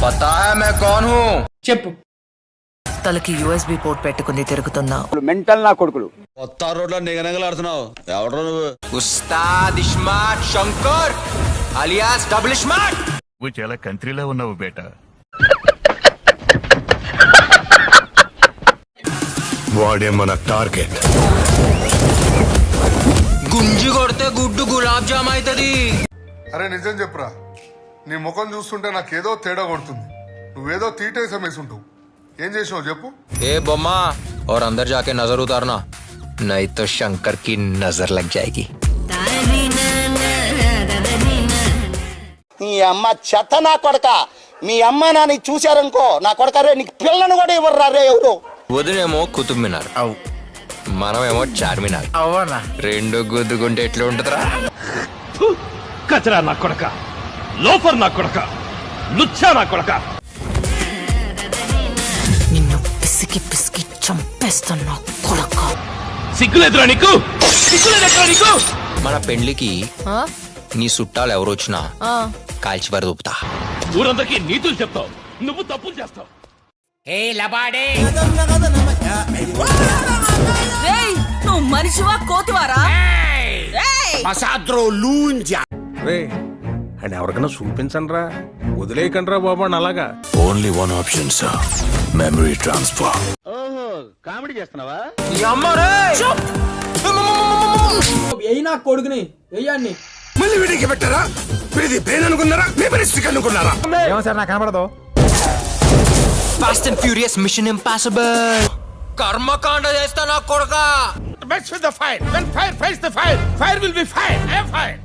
పతా high मैं कौन हूं చెప్పు. తలకి యూఎస్బి పోర్ట్ పెట్టుకుని తిరుగుతున్నా. మెంటల్ నా కొడుకులు. కొత్త రోడ్లో నిగనగలాడుతున్నావు. ఎవడో నువ్వు? Ustad iSmart Shankar alias double smart. నువ్వు చాలా కంట్రీలో ఉన్నావు బేటా. వాడే మన టార్గెట్. గుంజి కొడితే గుడ్డు గులాబ్ జామ్ అవుతుంది. అరే నిజం చెప్పురా, నీ ముఖం చూస్తుంటే నాకేదో తేడా కొడుతుంది. నువ్వేదో తీటేసం వేసుంటావు. ఏం చేసావు చెప్పు. ఏ బొమ్మ और अंदर जाके नजर उतारना नहीं तो शंकर की नजर लग जाएगी. నీ అమ్మ చెత్త నా కొడక. మీ అమ్మ నాని చూశారనుకో నా కొడక రే నీకు పిల్లను కూడా ఇవ్వరు రే ఎవరు. వదినేమో కుతుబ్ మినార్, మనమేమో చార్మినార్. అవునా? రెండు గుద్దుకుంటే ఎట్లా ఉంటుందిరా? కచరా నా కొడక, లోఫర్ నా కొడక, లుచ్చా నా కొడక. నిన్ను పిసికి పిసికి చంపేస్తున్నా కొడక. సిగ్గులేదురా నీకు? సిగ్గులేదురా నీకు? మన పెండ్లికి నీ చుట్టాలు ఎవరు వచ్చినా కాల్చి పరదూపుతా. ఊరందరికీ నీతులు చెప్తావు, నువ్వు తప్పులు చేస్తావు. నువ్వు మనిషివా కోతివారా? అండ్ ఎవరికైనా చూపించండి రా, వదిలేయకండి రా బాబు అని అలాగా. Only one option sir, memory transfer. Comedy చేస్తున్నావా? ఎయ్యి నా కొడుకుని వెయ్యండి. మళ్ళీ వీడికి పెట్టారా? వీడిది బ్రెయిన్ అనుకున్నారా? మెమరీ స్టిక్ అనుకున్నారా? ఏమో సార్ నాకు కనబడదు. Fast and Furious Mission Impossible. కర్మకాండ చేస్తా నా కొడక. Mess with the fire. When fire fights the fire, fire will be fire. I am fire.